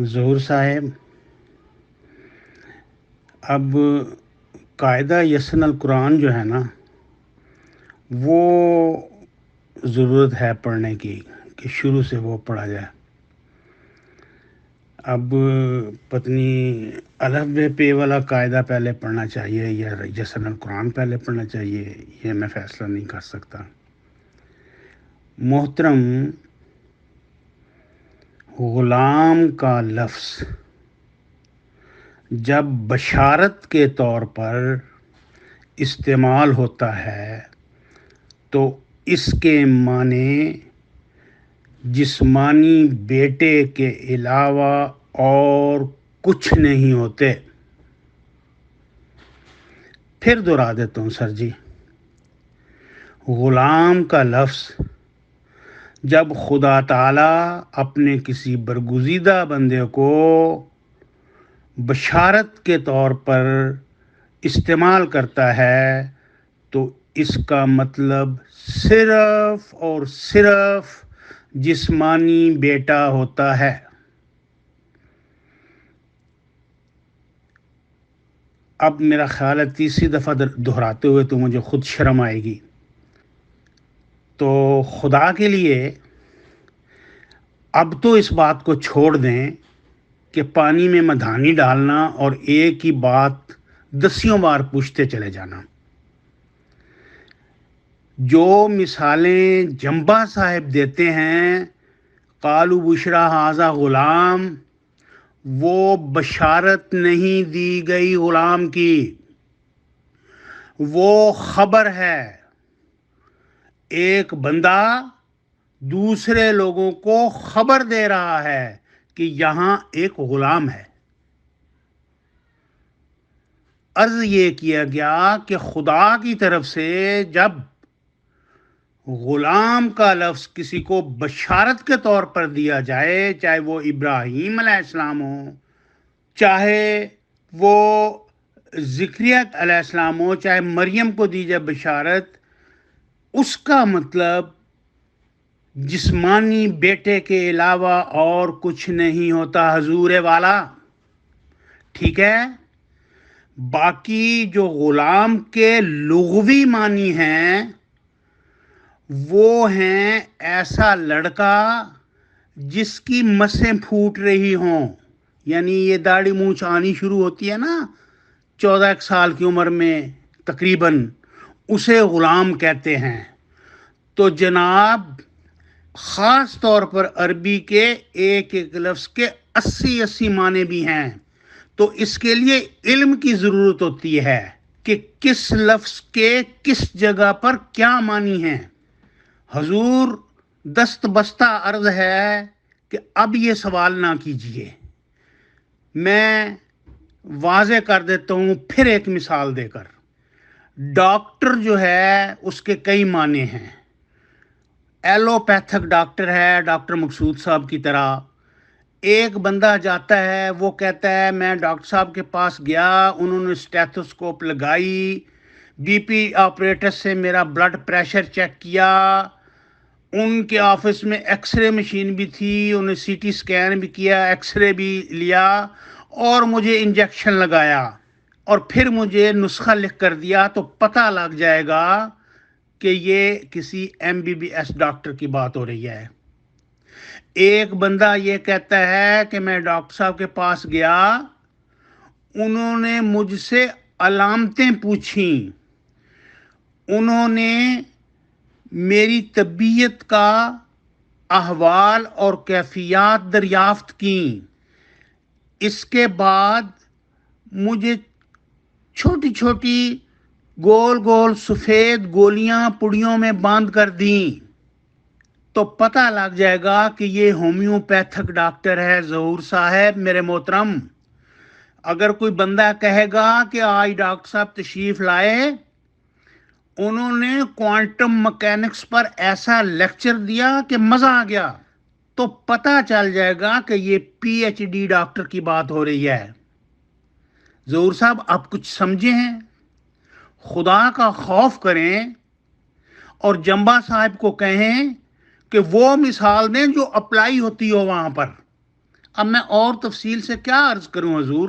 ظہور صاحب، اب قاعدہ یسن القرآن جو ہے نا، وہ ضرورت ہے پڑھنے کی کہ شروع سے وہ پڑھا جائے. اب پتنی الف بے پے والا قاعدہ پہلے پڑھنا چاہیے یا یسن القرآن پہلے پڑھنا چاہیے، یہ میں فیصلہ نہیں کر سکتا. محترم، غلام کا لفظ جب بشارت کے طور پر استعمال ہوتا ہے تو اس کے معنی جسمانی بیٹے کے علاوہ اور کچھ نہیں ہوتے. پھر دہرا دیتا ہوں سر جی. غلام کا لفظ جب خدا تعالیٰ اپنے کسی برگزیدہ بندے کو بشارت کے طور پر استعمال کرتا ہے تو اس کا مطلب صرف اور صرف جسمانی بیٹا ہوتا ہے. اب میرا خیال ہے تیسری دفعہ دہراتے ہوئے تو مجھے خود شرم آئے گی. تو خدا کے لیے اب تو اس بات کو چھوڑ دیں کہ پانی میں مدھانی ڈالنا اور ایک ہی بات 10 بار پوچھتے چلے جانا. جو مثالیں جمبا صاحب دیتے ہیں قالوا بشرا ھذا غلام، وہ بشارت نہیں دی گئی غلام کی، وہ خبر ہے. ایک بندہ دوسرے لوگوں کو خبر دے رہا ہے کہ یہاں ایک غلام ہے. عرض یہ کیا گیا کہ خدا کی طرف سے جب غلام کا لفظ کسی کو بشارت کے طور پر دیا جائے، چاہے وہ ابراہیم علیہ السلام ہو، چاہے وہ زکریا علیہ السلام ہو، چاہے مریم کو دی جائے بشارت، اس کا مطلب جسمانی بیٹے کے علاوہ اور کچھ نہیں ہوتا حضور والا. ٹھیک ہے؟ باقی جو غلام کے لغوی معنی ہیں وہ ہیں ایسا لڑکا جس کی مسیں پھوٹ رہی ہوں، یعنی یہ داڑھی مونچھ آنی شروع ہوتی ہے نا 14 سال کی عمر میں تقریباً، اسے غلام کہتے ہیں. تو جناب خاص طور پر عربی کے ایک ایک لفظ کے 80 معنی بھی ہیں. تو اس کے لیے علم کی ضرورت ہوتی ہے کہ کس لفظ کے کس جگہ پر کیا معنی ہیں. حضور دست بستہ عرض ہے کہ اب یہ سوال نہ کیجیے. میں واضح کر دیتا ہوں پھر ایک مثال دے کر. ڈاکٹر جو ہے اس کے کئی معنی ہیں. ایلوپیتھک ڈاکٹر ہے ڈاکٹر مقصود صاحب کی طرح. ایک بندہ جاتا ہے، وہ کہتا ہے میں ڈاکٹر صاحب کے پاس گیا، انہوں نے اسٹیتھوسکوپ لگائی، بی پی آپریٹر سے میرا بلڈ پریشر چیک کیا، ان کے آفس میں ایکس رے مشین بھی تھی، انہیں سی ٹی سکین بھی کیا، ایکس رے بھی لیا اور مجھے انجیکشن لگایا اور پھر مجھے نسخہ لکھ کر دیا. تو پتہ لگ جائے گا کہ یہ کسی MBBS ڈاکٹر کی بات ہو رہی ہے. ایک بندہ یہ کہتا ہے کہ میں ڈاکٹر صاحب کے پاس گیا، انہوں نے مجھ سے علامتیں پوچھیں، انہوں نے میری طبیعت کا احوال اور کیفیات دریافت کیں، اس کے بعد مجھے چھوٹی چھوٹی گول گول سفید گولیاں پڑیوں میں باندھ کر دیں. تو پتہ لگ جائے گا کہ یہ ہومیوپیتھک ڈاکٹر ہے. ظہور صاحب میرے محترم، اگر کوئی بندہ کہے گا کہ آج ڈاکٹر صاحب تشریف لائے، انہوں نے کوانٹم مکینکس پر ایسا لیکچر دیا کہ مزہ آ گیا، تو پتہ چل جائے گا کہ یہ PhD ڈاکٹر کی بات ہو رہی ہے. ظہور صاحب آپ کچھ سمجھے ہیں؟ خدا کا خوف کریں اور جمبا صاحب کو کہیں کہ وہ مثال دیں جو اپلائی ہوتی ہو وہاں پر. اب میں اور تفصیل سے کیا عرض کروں حضور،